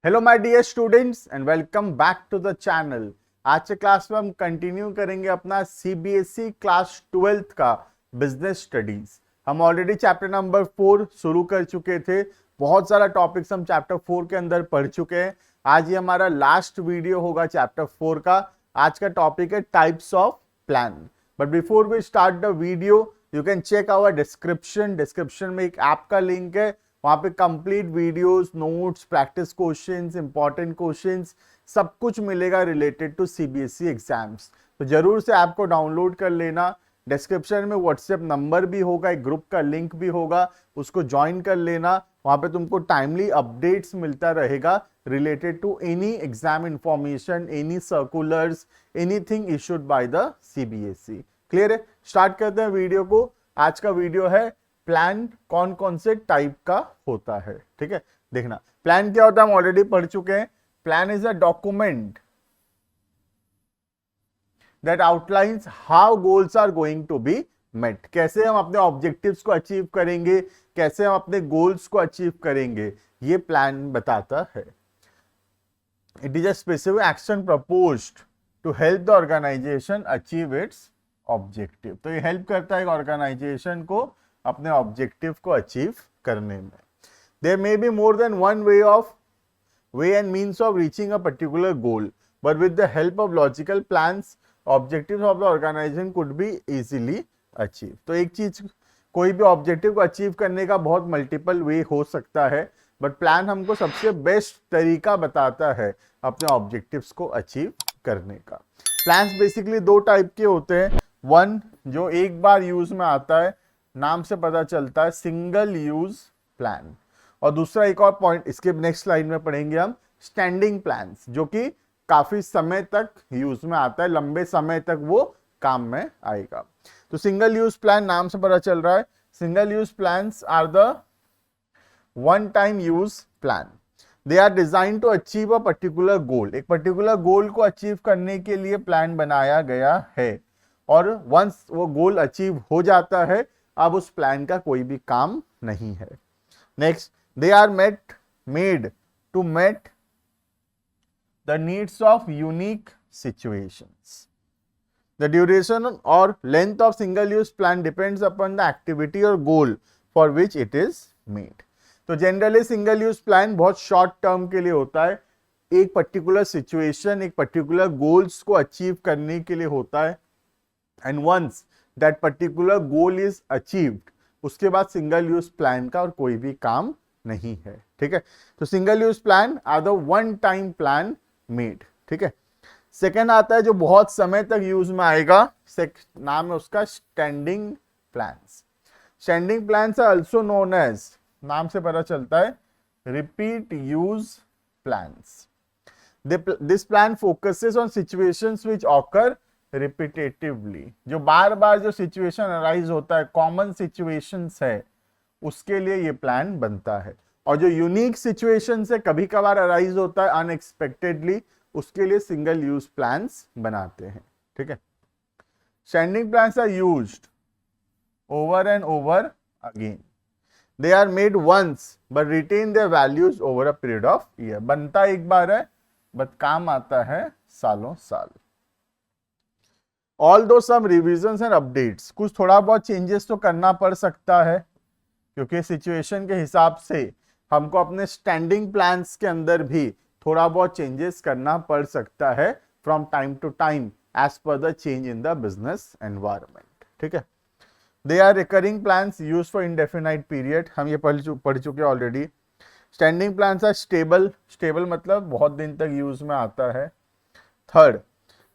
Hello my dear students and welcome back to the channel. आज के class में हम कंटिन्यू करेंगे अपना सीबीएसई क्लास 12th का बिजनेस स्टडीज। हम ऑलरेडी चैप्टर नंबर 4 शुरू कर चुके थे। बहुत सारा टॉपिक्स हम चैप्टर 4 के अंदर पढ़ चुके हैं। आज ये हमारा लास्ट वीडियो होगा चैप्टर 4 का। आज का टॉपिक है types of plan. But before we start the video you can check our description में एक ऐप का लिंक है। वहां पे complete videos, notes, practice questions, important questions सब कुछ मिलेगा रिलेटेड टू सीबीएसई एग्जाम्स। तो जरूर से ऐप को डाउनलोड कर लेना। डिस्क्रिप्शन में व्हाट्सएप नंबर भी होगा, एक ग्रुप का लिंक भी होगा, उसको ज्वाइन कर लेना। वहां पे तुमको टाइमली अपडेट्स मिलता रहेगा related to any exam information, any circulars, anything issued by the CBSE. Clear है? स्टार्ट करते हैं वीडियो को। आज का वीडियो है प्लान कौन कौन से टाइप का होता है। ठीक है, देखना प्लान क्या होता है हम ऑलरेडी पढ़ चुके हैं। Plan is a document that outlines how goals are going to be met. कैसे हम अपने ऑब्जेक्टिव्स को अचीव करेंगे, कैसे हम अपने गोल्स को अचीव करेंगे, ये प्लान बताता है। It is a specific action proposed to help the organisation achieve its objective. तो ये हेल्प करता है ऑर्गेनाइजेशन को अपने ऑब्जेक्टिव को अचीव करने में। There may be more than one way and means of reaching a particular goal, but with the help of logical plans objectives of the organisation could be easily achieve. तो एक चीज, कोई भी objective को achieve करने का बहुत multiple वे हो सकता है, बट प्लान हमको सबसे बेस्ट तरीका बताता है अपने ऑब्जेक्टिव्स को अचीव करने का। प्लान्स बेसिकली दो टाइप के होते हैं। वन जो एक बार यूज में आता है, नाम से पता चलता है सिंगल यूज प्लान, और दूसरा एक और पॉइंट इसके नेक्स्ट स्लाइड में पढ़ेंगे हम, स्टैंडिंग प्लान्स, जो कि काफी समय तक यूज में आता है, लंबे समय तक वो काम में आएगा। तो सिंगल यूज प्लान नाम से पता चल रहा है, single use plans are the one time use plan. They are design to achieve a particular goal. एक पर्टिकुलर गोल को अचीव करने के लिए प्लान बनाया गया है, और वंस वो गोल अचीव हो जाता है अब उस प्लान का कोई भी काम नहीं है। Next, they are made to meet the needs of unique situations. The duration और length of single use plan depends upon the activity और goal for which it is made. तो जनरली सिंगल यूज प्लान बहुत short term के लिए होता है, एक particular situation, एक पर्टिकुलर गोल्स को अचीव करने के लिए होता है। And once that particular goal is achieved, उसके बाद सिंगल यूज प्लान का और कोई भी काम नहीं है। ठीक है, तो single use plan are the one time plan made. ठीक है, सेकेंड आता है जो बहुत समय तक यूज में आएगा, नाम है उसका standing plans. Standing plans are also known as, नाम से पता चलता है, repeat use plans. This plan focuses on situations which occur repetitively. जो बार बार जो सिचुएशन अराइज होता है, कॉमन सिचुएशंस है, उसके लिए ये प्लान बनता है। और जो यूनिक सिचुएशंस है, कभी कभार अराइज होता है अनएक्सपेक्टेडली, उसके लिए सिंगल यूज प्लान्स बनाते हैं। ठीक है, standing plans are used over and over again. They are made once but retain their values over a period of year. बनता एक बार है बट काम आता है सालों साल। ऑल दो सम रिविजन्स एंड अपडेट्स, कुछ थोड़ा बहुत चेंजेस तो करना पड़ सकता है, क्योंकि सिचुएशन के हिसाब से हमको अपने स्टैंडिंग प्लान्स के अंदर भी थोड़ा बहुत चेंजेस करना पड़ सकता है from time to time as per the change in the business environment. ठीक है, they are recurring plans use for indefinite period, हम ये पढ़ चुके already. Standing plans are stable मतलब बहुत दिन तक यूज में आता है। Third,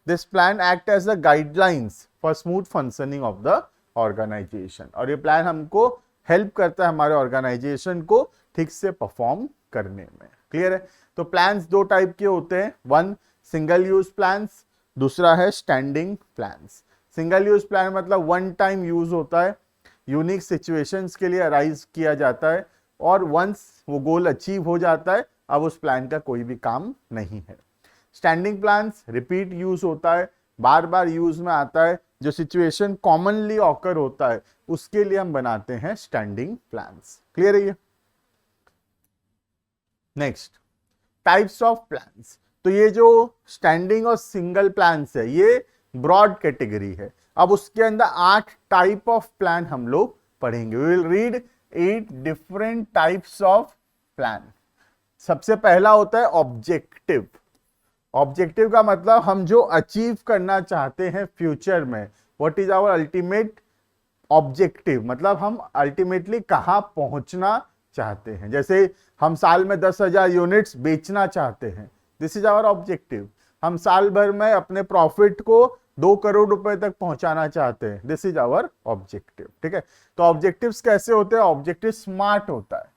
this plan act as the guidelines for smooth functioning of the organisation. और ये प्लान हमको हेल्प करता है हमारे ऑर्गेनाइजेशन को ठीक से परफॉर्म करने में। क्लियर है? तो प्लान्स दो टाइप के होते हैं, वन सिंगल यूज प्लान्स, दूसरा है standing plans. Single use plan मतलब वन टाइम यूज होता है, यूनिक सिचुएशंस के लिए अराइज किया जाता है, और वंस वो गोल अचीव हो जाता है अब उस प्लान का कोई भी काम नहीं है। स्टैंडिंग प्लान्स रिपीट यूज होता है, बार बार यूज में आता है, जो सिचुएशन कॉमनली ऑकर होता है उसके लिए हम बनाते हैं स्टैंडिंग प्लान्स। क्लियर है ये? Next, types of plans. तो ये जो स्टैंडिंग और सिंगल प्लान्स है ये ब्रॉड कैटेगरी है। अब उसके अंदर 8 टाइप ऑफ प्लान हम लोग पढ़ेंगे। We will read 8 different types of plan. सबसे पहला होता है ऑब्जेक्टिव। ऑब्जेक्टिव का मतलब हम जो अचीव करना चाहते हैं फ्यूचर में, what is our ultimate objective, मतलब हम अल्टीमेटली कहां पहुंचना चाहते हैं। जैसे हम साल में 10,000 यूनिट्स बेचना चाहते हैं, दिस इज आवर ऑब्जेक्टिव। हम साल भर में अपने प्रॉफिट को 2 करोड़ रुपए तक पहुंचाना चाहते हैं, दिस इज आवर ऑब्जेक्टिव। ठीक है, तो ऑब्जेक्टिव्स कैसे होते हैं? ऑब्जेक्टिव स्मार्ट होता है।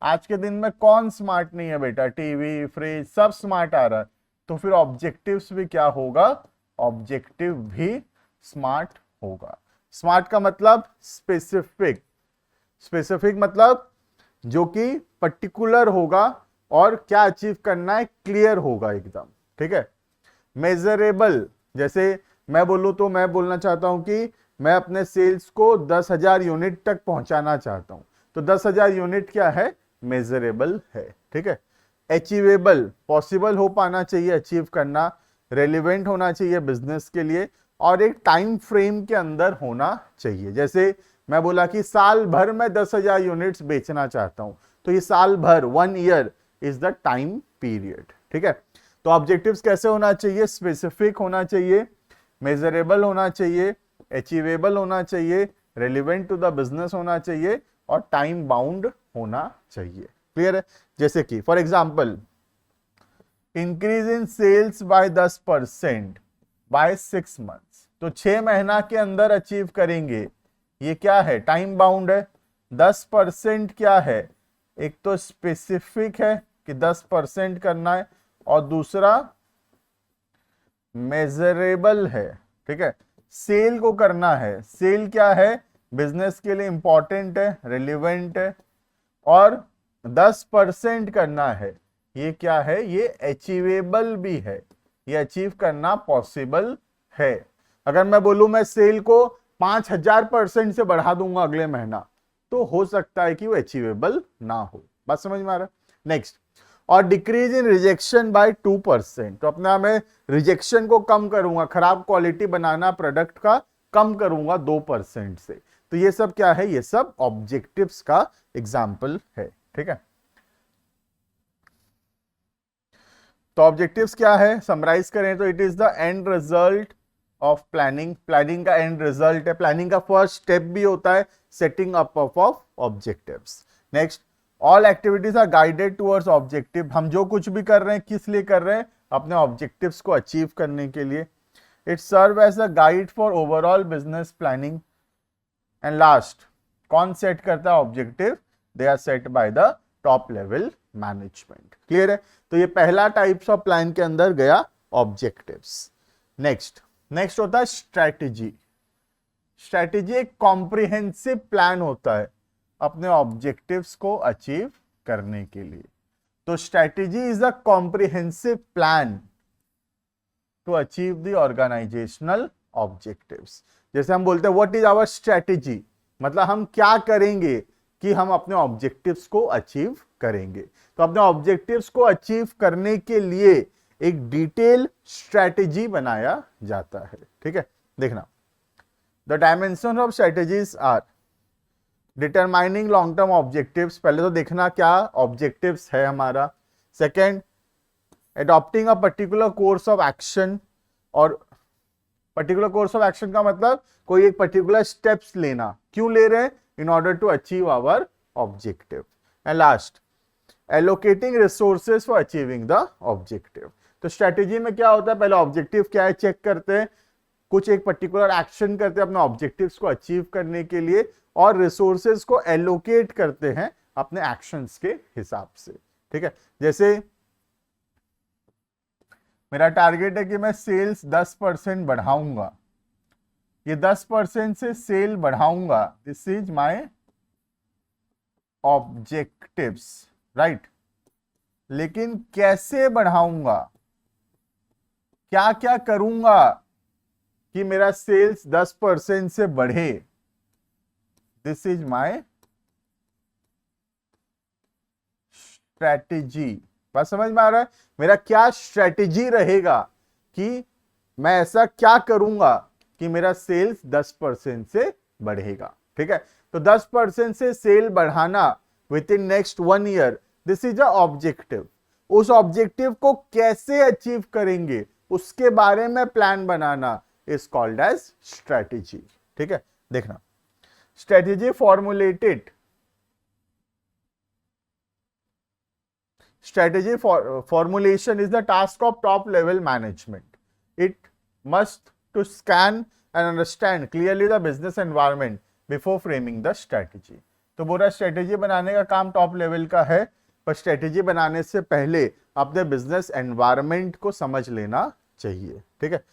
आज के दिन में कौन स्मार्ट नहीं है बेटा? टीवी, फ्रिज सब स्मार्ट आ रहा है, तो फिर ऑब्जेक्टिव्स भी क्या होगा? ऑब्जेक्टिव भी स्मार्ट होगा। स्मार्ट का मतलब स्पेसिफिक। स्पेसिफिक मतलब जो कि पर्टिकुलर होगा और क्या अचीव करना है क्लियर होगा एकदम। ठीक है। मेजरेबल, जैसे मैं बोलूं तो मैं बोलना चाहता हूं कि मैं अपने सेल्स को 10,000 यूनिट तक पहुंचाना चाहता हूं, तो 10,000 यूनिट क्या है? मेजरेबल है। ठीक है। अचीवेबल, पॉसिबल हो पाना चाहिए अचीव करना, रेलिवेंट होना चाहिए बिजनेस के लिए, और एक टाइम फ्रेम के अंदर होना चाहिए। जैसे मैं बोला कि साल भर में 10,000 यूनिट्स बेचना चाहता हूं, तो ये साल भर, 1 year is the time period. ठीक है। तो ऑब्जेक्टिव्स कैसे होना चाहिए? स्पेसिफिक होना चाहिए, मेजरेबल होना चाहिए, अचीवेबल होना चाहिए, रेलिवेंट टू द बिजनेस होना चाहिए, और टाइम बाउंड होना चाहिए। क्लियर है? जैसे कि for example, increase in sales by 10% by 6 months, तो 6 महीना के अंदर अचीव करेंगे। ये क्या है? टाइम बाउंड है। 10% क्या है? एक तो स्पेसिफिक है कि 10% करना है, और दूसरा मेजरेबल है। ठीक है। सेल को करना है। सेल क्या है? बिजनेस के लिए इंपॉर्टेंट है, रिलेवेंट है, और 10% करना है। ये क्या है? ये अचीवेबल भी है, ये अचीव करना पॉसिबल है। अगर मैं बोलूं मैं सेल को 5,000% से बढ़ा दूंगा अगले महीना, तो हो सकता है कि वो अचीवेबल ना हो। बात समझ में आ रहा है? नेक्स्ट, और डिक्रीज इन रिजेक्शन बाय 2%, तो अपना मैं रिजेक्शन को कम करूंगा, खराब क्वालिटी बनाना प्रोडक्ट का कम करूंगा 2% से। तो ये सब क्या है? ये सब ऑब्जेक्टिव्स का एग्जाम्पल है। ठीक है। तो ऑब्जेक्टिव्स क्या है? समराइज करें तो it is the end result of planning. Planning का एंड रिजल्ट है, प्लानिंग का फर्स्ट स्टेप भी होता है setting up of objectives. Next, all activities are guided towards objective. हम जो कुछ भी कर रहे हैं किस लिए कर रहे हैं? अपने ऑब्जेक्टिव्स को अचीव करने के लिए। It serve as a guide for overall business planning. And last, कौन सेट करता है objective? They are set by the top level management. Clear है? तो ये पहला टाइप्स ऑफ प्लान के अंदर गया ऑब्जेक्टिव्स। नेक्स्ट होता है स्ट्रैटेजी। स्ट्रैटेजी एक कॉम्प्रिहेंसिव प्लान होता है अपने ऑब्जेक्टिव्स को अचीव करने के लिए। तो strategy is a comprehensive plan to achieve the organisational objectives. जैसे हम बोलते हैं व्हाट इज आवर स्ट्रैटेजी, मतलब हम क्या करेंगे कि हम अपने ऑब्जेक्टिव्स को अचीव करेंगे। तो अपने ऑब्जेक्टिव्स को अचीव करने के लिए एक डिटेल स्ट्रैटेजी बनाया जाता है। ठीक है। देखना, the dimension of strategies are determining long term objectives. पहले तो देखना क्या ऑब्जेक्टिव्स है हमारा। Second, adopting a particular course of action, और पर्टिकुलर कोर्स ऑफ एक्शन का मतलब कोई एक पर्टिकुलर स्टेप्स लेना। क्यों ले रहे हैं? In order to achieve our objective. And last, allocating resources for achieving the objective. तो स्ट्रेटेजी में क्या होता है? पहले ऑब्जेक्टिव क्या है चेक करते हैं, कुछ एक पर्टिकुलर एक्शन करते हैं अपने ऑब्जेक्टिव्स को अचीव करने के लिए, और रिसोर्सेज को एलोकेट करते हैं अपने एक्शंस के हिसाब से। ठीक है। जैसे मेरा टारगेट है कि मैं सेल्स 10% बढ़ाऊंगा, ये 10% से सेल बढ़ाऊंगा, this is my objectives, right. लेकिन कैसे बढ़ाऊंगा, क्या क्या करूंगा कि मेरा सेल्स 10% से बढ़े, दिस इज माय स्ट्रैटेजी। बात समझ में आ रहा है? मेरा क्या स्ट्रेटेजी रहेगा कि मैं ऐसा क्या करूंगा कि मेरा सेल्स 10% से बढ़ेगा। ठीक है, तो 10% से सेल बढ़ाना within next 1 year, this is a objective. उस ऑब्जेक्टिव को कैसे अचीव करेंगे उसके बारे में प्लान बनाना इज कॉल्ड एज स्ट्रेटेजी। ठीक है, देखना, strategy formulated, strategy formulation is the task of top level management. It must to scan and understand clearly the business environment before framing the strategy. तो पूरा स्ट्रेटेजी बनाने का काम top level का है, पर स्ट्रेटेजी बनाने से पहले अपने बिजनेस एनवायरनमेंट को समझ लेना चाहिए। ठीक है,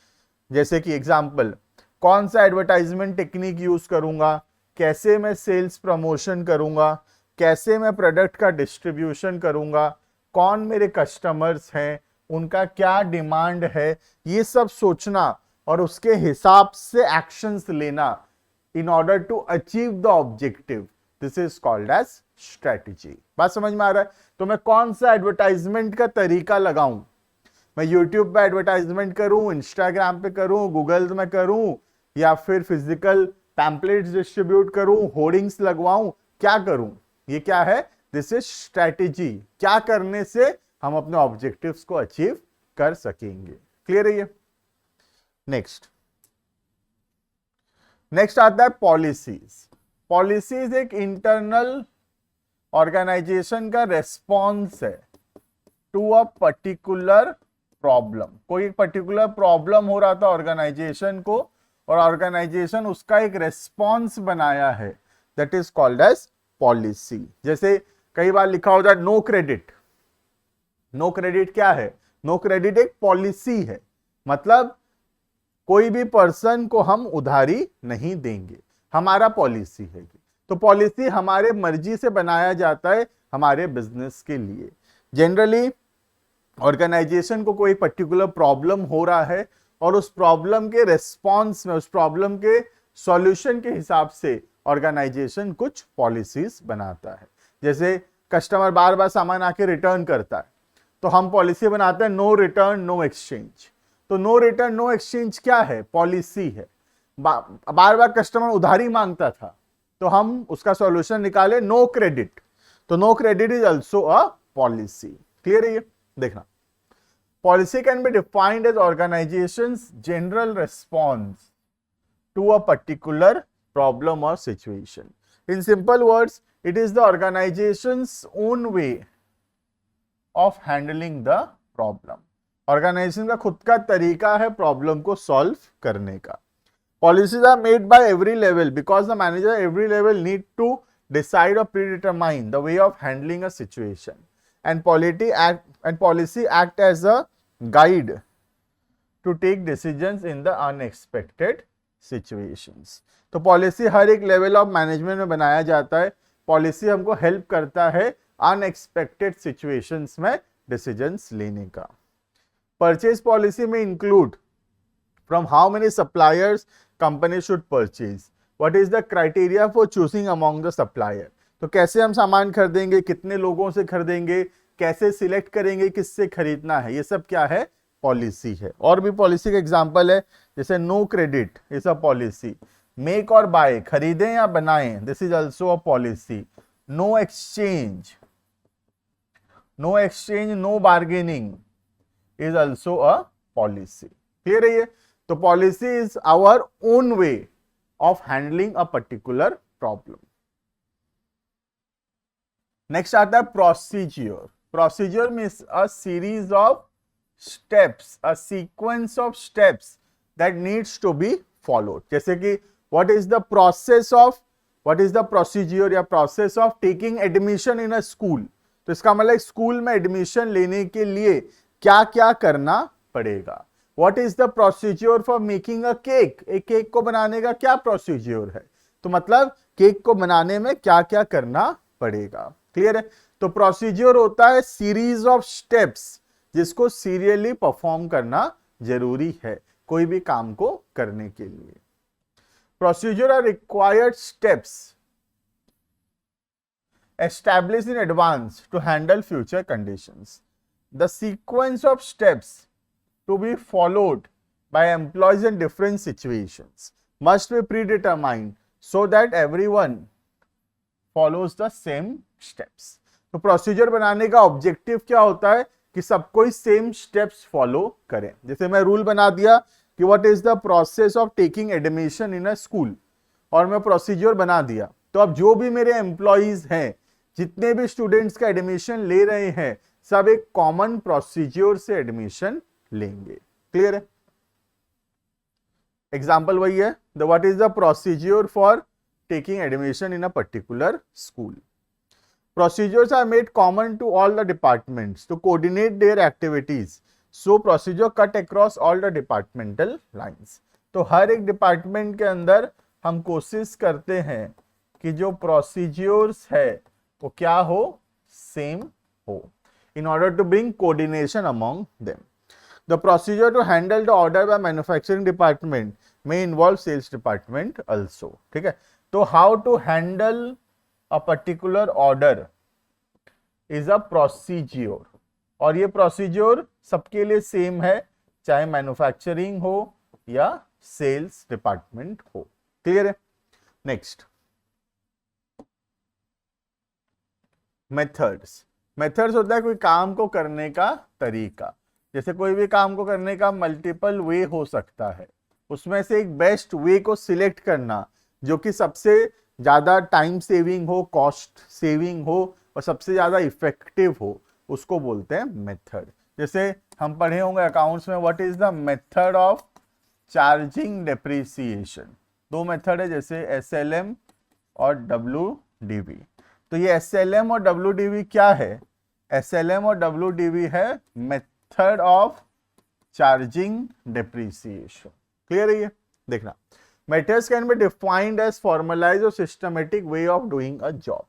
जैसे कि एग्जांपल, कौन सा एडवर्टाइजमेंट टेक्निक यूज करूंगा, कैसे मैं सेल्स प्रमोशन करूंगा, कैसे मैं प्रोडक्ट का डिस्ट्रीब्यूशन करूंगा, कौन मेरे कस्टमर्स हैं, उनका क्या डिमांड है, ये सब सोचना और उसके हिसाब से एक्शंस लेना in order to achieve the objective, this is called as strategy. बात समझ में आ रहा है? तो मैं कौन सा एडवर्टाइजमेंट का तरीका लगाऊं, मैं यूट्यूब पे एडवर्टाइजमेंट करूं, इंस्टाग्राम पे करूं, गूगल में करूं, या फिर फिजिकल पैम्पलेट्स डिस्ट्रीब्यूट करूं, होर्डिंग्स लगवाऊं, क्या करूं, ये क्या है? This is strategy. क्या करने से हम अपने ऑब्जेक्टिव्स को अचीव कर सकेंगे। क्लियर है ये? नेक्स्ट आता है पॉलिसीज। पॉलिसीज एक इंटरनल ऑर्गेनाइजेशन का रेस्पॉन्स है टू अ पर्टिकुलर प्रॉब्लम। कोई एक पर्टिकुलर प्रॉब्लम हो रहा था ऑर्गेनाइजेशन को, और ऑर्गेनाइजेशन उसका एक रेस्पॉन्स बनाया है, that is called as policy. जैसे कई बार लिखा होता है नो क्रेडिट। नो क्रेडिट क्या है? नो क्रेडिट एक पॉलिसी है, मतलब कोई भी पर्सन को हम उधारी नहीं देंगे, हमारा पॉलिसी है। तो पॉलिसी हमारे मर्जी से बनाया जाता है हमारे बिजनेस के लिए। जनरली ऑर्गेनाइजेशन को कोई पर्टिकुलर प्रॉब्लम हो रहा है और उस प्रॉब्लम के रेस्पॉन्स में, उस प्रॉब्लम के सॉल्यूशन के हिसाब से ऑर्गेनाइजेशन कुछ पॉलिसीज बनाता है। जैसे कस्टमर बार बार सामान आके रिटर्न करता है, तो हम पॉलिसी बनाते हैं नो रिटर्न नो एक्सचेंज। तो नो रिटर्न नो एक्सचेंज क्या है? पॉलिसी है। बार बार कस्टमर उधारी मांगता था, तो हम उसका सॉल्यूशन निकाले नो क्रेडिट। तो no credit is also a policy. Clear है ये? देखना, policy can be defined as organisations general response to a particular problem or situation. In simple words, it is the organization's own way of handling the problem. Organization का खुद का तरीका है problem को solve करने का। Policies are made by every level because the manager at every level need to decide or predetermine the way of handling a situation, and policy act as a guide to take decisions in the unexpected situations. तो policy हर एक level of management में बनाया जाता है। Policy हमको help करता है unexpected situations में डिसीजंस लेने का। परचेज पॉलिसी में include from how many suppliers company should purchase, what is the criteria for choosing among the supplier. तो कैसे हम सामान खरीदेंगे, कितने लोगों से खरीदेंगे, कैसे सिलेक्ट करेंगे किससे खरीदना है, ये सब क्या है? पॉलिसी है। और भी पॉलिसी का एग्जांपल है, जैसे no credit is a policy. Make और बाय, खरीदें या बनाएं, this is also a policy. No exchange no bargaining is also a policy. Clear है ये? तो policy is our own way of handling a particular problem. Next आता है procedure. Procedure means a series of steps, a sequence of steps that needs to be followed. जैसे कि what is the procedure या process of taking admission in a school। तो इसका मतलब school में admission लेने के लिए क्या क्या करना पड़ेगा। What is the procedure for making a cake? एक केक को बनाने का क्या प्रोसीजर है? तो मतलब केक को बनाने में क्या क्या करना पड़ेगा। क्लियर है? तो प्रोसीजर होता है सीरीज ऑफ स्टेप्स जिसको सीरियली परफॉर्म करना जरूरी है कोई भी काम को करने के लिए। Procedure are required steps establish in advance to handle future conditions. The sequence of steps to be followed by employees in different situations must be predetermined so that everyone follows the same steps. तो procedure बनाने का objective क्या होता है कि सब कोई same steps follow करें. जैसे मैं रूल बना दिया कि what is the process of taking admission in a school, और मैं प्रोसीजर बना दिया, तो अब जो भी मेरे एम्प्लॉइज हैं, जितने भी स्टूडेंट्स का एडमिशन ले रहे हैं, सब एक कॉमन प्रोसीजर से एडमिशन लेंगे. क्लियर है? एग्जाम्पल वही है, the what is the procedure for taking admission in a particular school. Procedures are made common to all the departments to coordinate their activities. So procedure cut across all the departmental lines. तो हर एक department के अंदर हम कोशिश करते हैं कि जो प्रोसीजर्स है वो क्या हो, सेम हो, in order to bring coordination among them. The procedure to handle the order by manufacturing department may involve sales department also. ठीक है? तो how to handle a particular order is a procedure, और ये procedure सबके लिए same है, चाहे manufacturing हो या सेल्स डिपार्टमेंट हो. क्लियर है? Next, methods. मेथड्स होता है कोई काम को करने का तरीका. जैसे कोई भी काम को करने का मल्टीपल वे हो सकता है, उसमें से एक बेस्ट वे को सिलेक्ट करना जो कि सबसे ज्यादा टाइम सेविंग हो, कॉस्ट सेविंग हो और सबसे ज्यादा इफेक्टिव हो, उसको बोलते हैं मेथड. जैसे हम पढ़े होंगे अकाउंट्स में, what is the method of charging depreciation. दो मेथड है, जैसे SLM और WDV. तो ये SLM और WDV क्या है? SLM और WDV है method of charging depreciation. Clear है? ये देखना, methods can be defined as formalized or systematic way of doing a job.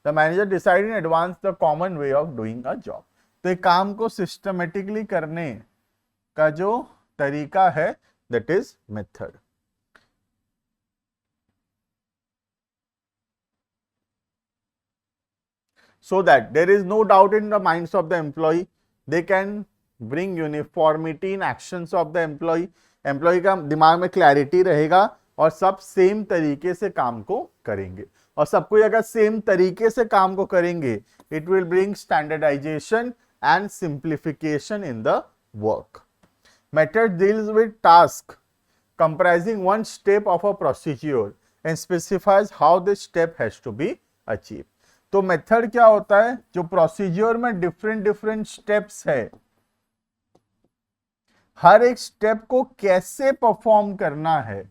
The manager decide in advance the common way of doing a job. तो एक काम को systematically करने का जो तरीका है, that is method. So that there is no doubt in the minds of the employee, they can bring uniformity in actions of the employee. Employ का दिमाग में क्लैरिटी रहेगा और सब सेम तरीके से काम को करेंगे, और सबको अगर सेम तरीके से काम को करेंगे, it will bring standardisation and simplification in the work. Method deals with task comprising one step of a procedure and specifies how this step has to be achieved. तो मेथड क्या होता है? जो प्रोसीजर में डिफरेंट स्टेप्स है, हर एक step को कैसे परफॉर्म करना है,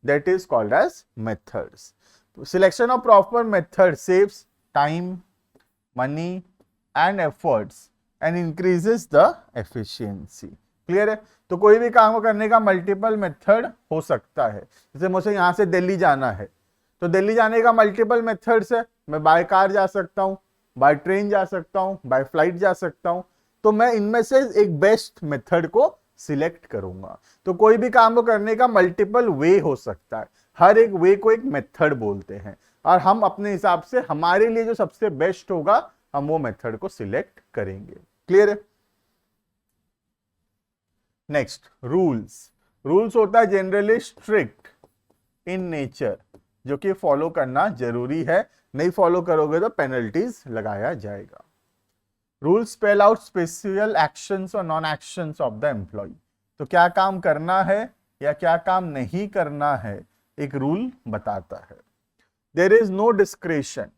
that is called as methods. Selection of proper method saves time, money and efforts and increases the efficiency. Clear है? तो कोई भी काम को करने का मल्टीपल मेथड हो सकता है. जैसे मुझे यहां से दिल्ली जाना है, तो दिल्ली जाने का मल्टीपल मेथड्स है. मैं बाय कार जा सकता हूं, बाय ट्रेन जा सकता हूं, बाय फ्लाइट जा सकता हूं. तो मैं इनमें से एक बेस्ट मेथड को सिलेक्ट करूंगा. तो कोई भी काम को करने का मल्टीपल वे हो सकता है, हर एक वे को एक मेथड बोलते हैं, और हम अपने हिसाब से हमारे लिए जो सबसे बेस्ट होगा, हम वो मेथड को सिलेक्ट करेंगे. क्लियर है? Next, rules. रूल्स होता है जनरली स्ट्रिक्ट इन नेचर, जो कि फॉलो करना जरूरी है, नहीं फॉलो करोगे तो पेनल्टीज लगाया जाएगा. Rule spell out specific actions और non actions of the employee. तो क्या काम करना है या क्या काम नहीं करना है, एक रूल बताता है. There is no discretion,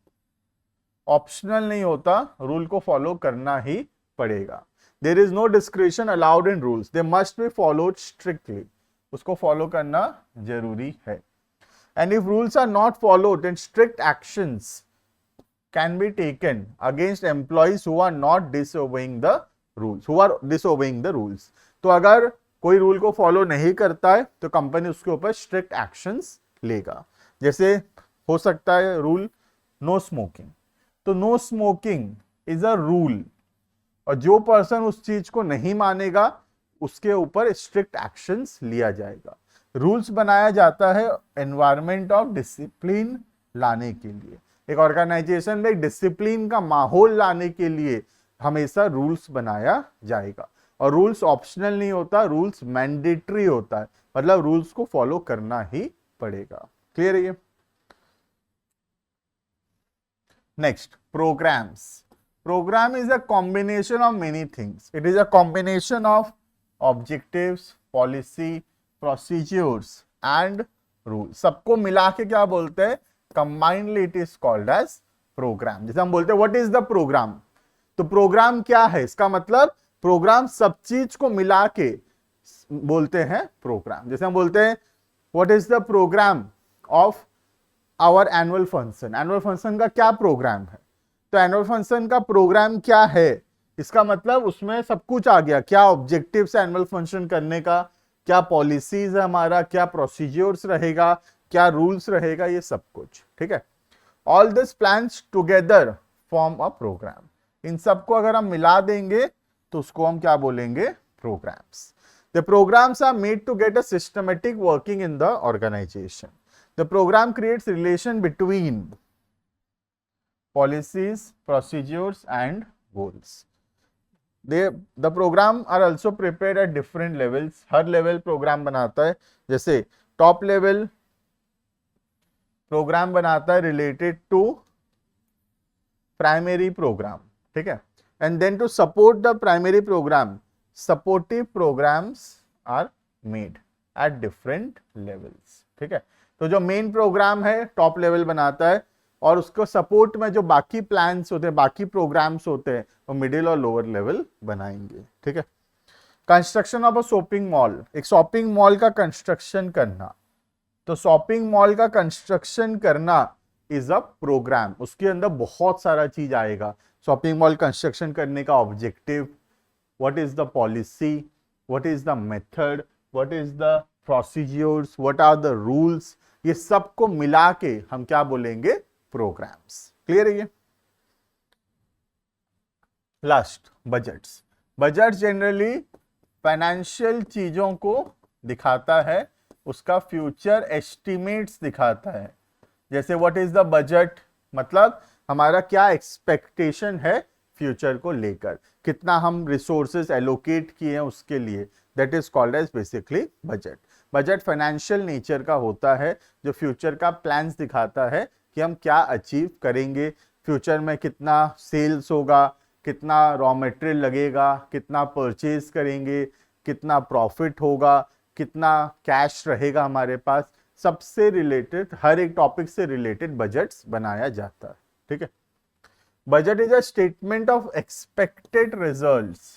optional नहीं होता, रूल को फॉलो करना ही पड़ेगा. There is no discretion allowed in rules, they must be followed strictly. उसको फॉलो करना जरूरी है. And if rules are not followed, then strict actions can be taken against employees who are not disobeying the rules. तो अगर कोई rule को follow नहीं करता है तो कंपनी उसके ऊपर स्ट्रिक्ट एक्शंस लेगा. जैसे हो सकता है रूल नो स्मोकिंग. तो no smoking is a rule, और जो पर्सन उस चीज को नहीं मानेगा उसके ऊपर स्ट्रिक्ट एक्शंस लिया जाएगा. रूल्स बनाया जाता है एनवायरमेंट ऑफ डिसिप्लिन लाने के लिए. एक ऑर्गेनाइजेशन में एक डिसिप्लिन का माहौल लाने के लिए हमेशा रूल्स बनाया जाएगा, और रूल्स ऑप्शनल नहीं होता, रूल्स मैंडेटरी होता है, मतलब रूल्स को फॉलो करना ही पड़ेगा। क्लियर है ये? Next, programmes. Program is a combination of many things. It is a combination of objectives, policy, procedures and rules. सबको मिला के क्या बोलते हैं? Combinedly it is called as program. जैसे हम बोलते हैं what is the program? तो प्रोग्राम क्या है? इसका मतलब प्रोग्राम सब चीज को मिला के बोलते हैं प्रोग्राम। जैसे हम बोलते हैं what is the program of our annual function? Annual function का क्या प्रोग्राम है? तो एनुअल फंक्शन का प्रोग्राम क्या है? इसका मतलब उसमें सब कुछ आ गया, क्या ऑब्जेक्टिव है एनुअल फंक्शन करने का, क्या पॉलिसीज है हमारा, क्या प्रोसीजर्स रहेगा, क्या रूल्स रहेगा, ये सब कुछ। ठीक है, all this plans together form a programme. इन सबको अगर हम मिला देंगे तो उसको हम क्या बोलेंगे? Programmes. The programmes are made to get a systematic working in the organisation. The programme creates relation between policies, procedures and goals. The program are also prepared at different levels. हर लेवल प्रोग्राम बनाता है। जैसे top level programme बनाता है related to primary programme, ठीक है, and then to support the primary programme supportive programmes are made at different levels. ठीक है, तो जो मेन प्रोग्राम है टॉप लेवल बनाता है, और उसको सपोर्ट में जो बाकी प्लान्स होते हैं, बाकी प्रोग्राम्स होते हैं, वो मिडिल और लोअर लेवल बनाएंगे। ठीक है, construction of a shopping mall. एक शॉपिंग मॉल का कंस्ट्रक्शन करना, तो शॉपिंग मॉल का कंस्ट्रक्शन करना इज अ प्रोग्राम। उसके अंदर बहुत सारा चीज आएगा। शॉपिंग मॉल कंस्ट्रक्शन करने का objective, what is the policy, what is the method, what is the procedures, what are the rules, ये सबको मिला के हम क्या बोलेंगे? प्रोग्राम्स। क्लियर है ये? Last, budgets. Budget generally financial चीजों को दिखाता है, उसका फ्यूचर एस्टिमेट्स दिखाता है। जैसे व्हाट इज द बजट, मतलब हमारा क्या एक्सपेक्टेशन है फ्यूचर को लेकर, कितना हम रिसोर्सेज एलोकेट किए हैं उसके लिए, that is called as basically budget. Budget financial nature का होता है, जो फ्यूचर का प्लान्स दिखाता है कि हम क्या अचीव करेंगे, फ्यूचर में कितना सेल्स होगा, कितना रॉ मटेरियल लगेगा, कितना परचेज करेंगे, कितना प्रॉफिट होगा, कितना कैश रहेगा हमारे पास, सबसे रिलेटेड, हर एक टॉपिक से रिलेटेड बजट्स बनाया जाता है। ठीक है, budget is a statement of expected results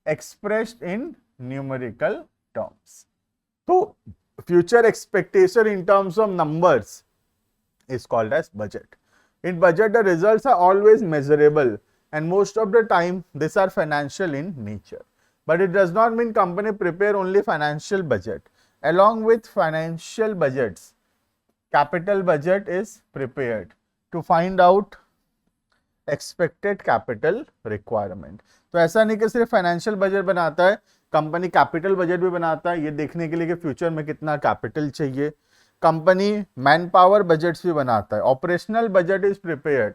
expressed in numerical terms. तो future expectation in terms of numbers is called as budget. In budget, the results are always measurable, and most of the time these are financial in nature. But it does not mean company prepare only financial budget. Along with financial budgets, capital budget is prepared to find out expected capital requirement. तो ऐसा नहीं कि सिर्फ financial budget बनाता है, company capital budget भी बनाता है, ये देखने के लिए कि फ्यूचर में कितना कैपिटल चाहिए। कंपनी मैन पावर बजट्स भी बनाता है। Operational budget is prepared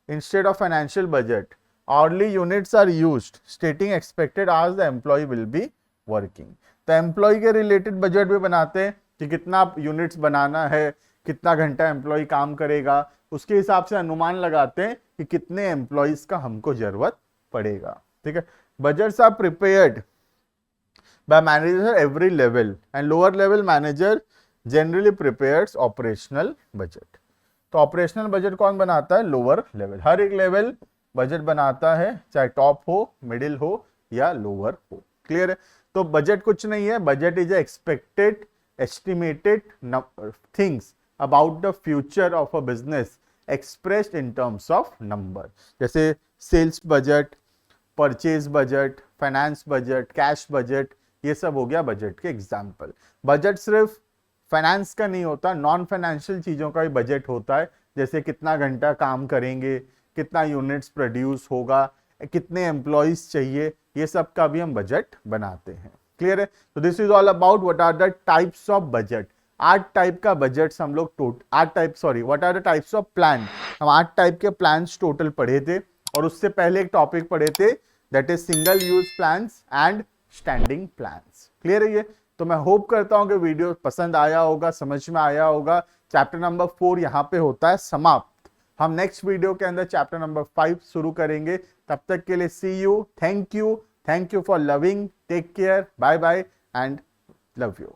instead of financial budget. Hourly units are used stating expected as the employee will be working. तो एम्प्लॉय के रिलेटेड बजट भी बनाते हैं कि कितना यूनिट्स बनाना है, कितना घंटा एम्प्लॉय काम करेगा, उसके हिसाब से अनुमान लगाते हैं कि कितने एम्प्लॉयज का हमको जरूरत पड़ेगा। ठीक है, budgets are prepared by manager every level and lower level manager generally prepares operational budget. तो ऑपरेशनल बजट कौन बनाता है? Lower level. हर एक लेवल बजट बनाता है, चाहे टॉप हो, मिडिल हो या लोअर हो। क्लियर है? तो बजट कुछ नहीं है, budget is expected estimated things about the future of a business expressed in terms of number. जैसे sales budget, purchase budget, finance budget, cash budget, ये सब हो गया बजट के एग्जाम्पल। बजट सिर्फ फाइनेंस का नहीं होता, नॉन फाइनेंशियल चीजों का भी बजट होता है, जैसे कितना घंटा काम करेंगे, कितना यूनिट्स प्रोड्यूस होगा, कितने एम्प्लॉयज चाहिए, ये सब का भी हम बजट बनाते हैं। क्लियर है? तो this is all about what are the types of budget. 8 type का बजट हम लोग what are the types of plan, हम 8 टाइप के प्लान्स टोटल पढ़े थे। और उससे पहले एक टॉपिक पढ़े थे, that is single use plans and standing plans. Clear है ये? तो मैं होप करता हूं कि वीडियो पसंद आया होगा, समझ में आया होगा। चैप्टर नंबर 4 यहां पे होता है समाप्त। हम नेक्स्ट वीडियो के अंदर चैप्टर नंबर 5 शुरू करेंगे। तब तक के लिए see you, thank you for loving, take care, bye bye and love you.